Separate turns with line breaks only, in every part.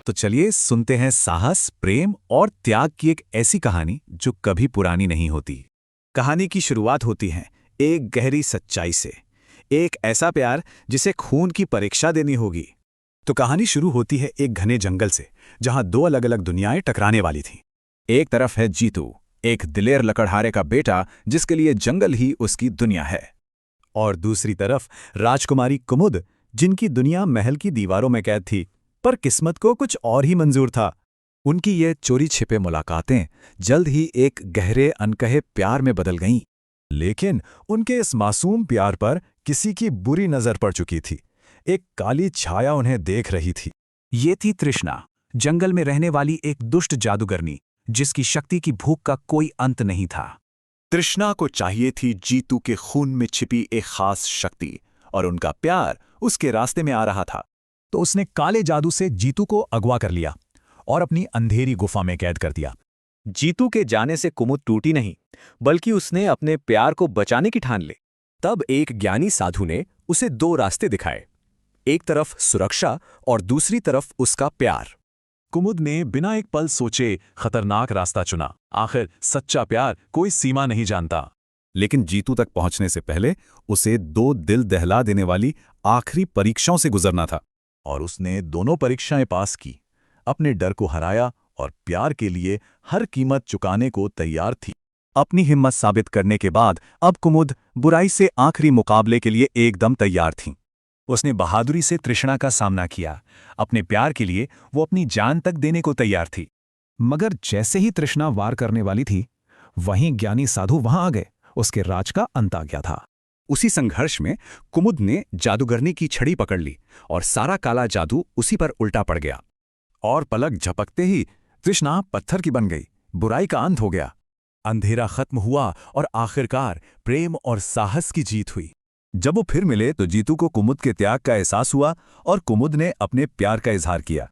तो चलिए सुनते हैं साहस, प्रेम और त्याग की एक ऐसी कहानी जो कभी पुरानी नहीं होती। कहानी की शुरुआत होती है एक गहरी सच्चाई से, एक ऐसा प्यार जिसे खून की परीक्षा देनी होगी। तो कहानी शुरू होती है एक घने जंगल से, जहां दो अलग अलग दुनियाएं टकराने वाली थीं। एक तरफ है जीतू, एक दिलेर लकड़हारे का बेटा जिसके लिए जंगल ही उसकी दुनिया है। और दूसरी तरफ राजकुमारी कुमुद, जिनकी दुनिया महल की दीवारों में कैद थी, पर किस्मत को कुछ और ही मंजूर था। उनकी ये चोरी छिपे मुलाकातें जल्द ही एक गहरे अनकहे प्यार में बदल गईं। लेकिन उनके इस मासूम प्यार पर किसी की बुरी नजर पड़ चुकी थी। एक काली छाया उन्हें देख रही थी। ये थी तृष्णा, जंगल में रहने वाली एक दुष्ट जादूगरनी, जिसकी शक्ति की भूख का कोई अंत नहीं था। तृष्णा को चाहिए थी जीतू के खून में छिपी एक खास शक्ति, और उनका प्यार उसके रास्ते में आ रहा था। तो उसने काले जादू से जीतू को अगवा कर लिया और अपनी अंधेरी गुफा में कैद कर दिया।
जीतू के जाने से कुमुद टूटी नहीं, बल्कि उसने अपने प्यार को बचाने की ठान ली। तब एक ज्ञानी साधु ने उसे दो रास्ते दिखाए, एक तरफ सुरक्षा और दूसरी तरफ उसका प्यार।
कुमुद ने बिना एक पल सोचे खतरनाक रास्ता चुना। आखिर सच्चा प्यार कोई सीमा नहीं जानता। लेकिन जीतू तक पहुंचने से पहले उसे दो दिल दहला देने वाली आखिरी परीक्षाओं से गुजरना था। और उसने दोनों परीक्षाएं पास की, अपने डर को हराया और प्यार के लिए हर कीमत चुकाने को तैयार थी। अपनी हिम्मत साबित करने के बाद अब कुमुद बुराई से आखिरी मुकाबले के लिए एकदम तैयार थीं। उसने बहादुरी से तृष्णा का सामना किया। अपने प्यार के लिए वो अपनी जान तक देने को तैयार थी। मगर जैसे ही तृष्णा वार करने वाली थी, वहीं ज्ञानी साधु वहां आ गए। उसके राज का अंत आ गया था। उसी संघर्ष में कुमुद ने जादूगरनी की छड़ी पकड़ ली और सारा काला जादू उसी पर उल्टा पड़ गया। और पलक झपकते ही तृष्णा पत्थर की बन गई। बुराई का अंत हो गया। अंधेरा खत्म हुआ और आखिरकार प्रेम और साहस की जीत हुई। जब वो फिर मिले तो जीतू को कुमुद के त्याग का एहसास हुआ और कुमुद ने अपने प्यार का इजहार किया।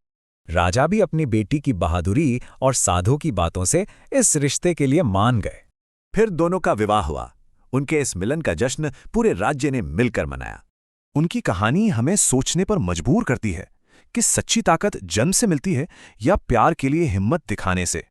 राजा भी अपनी बेटी की बहादुरी और साधु की बातों से इस रिश्ते के लिए मान गए। फिर दोनों का विवाह हुआ। उनके इस मिलन का जश्न पूरे राज्य ने मिलकर मनाया। उनकी कहानी हमें सोचने पर मजबूर करती है कि सच्ची ताकत जन्म से मिलती है या प्यार के लिए हिम्मत दिखाने से।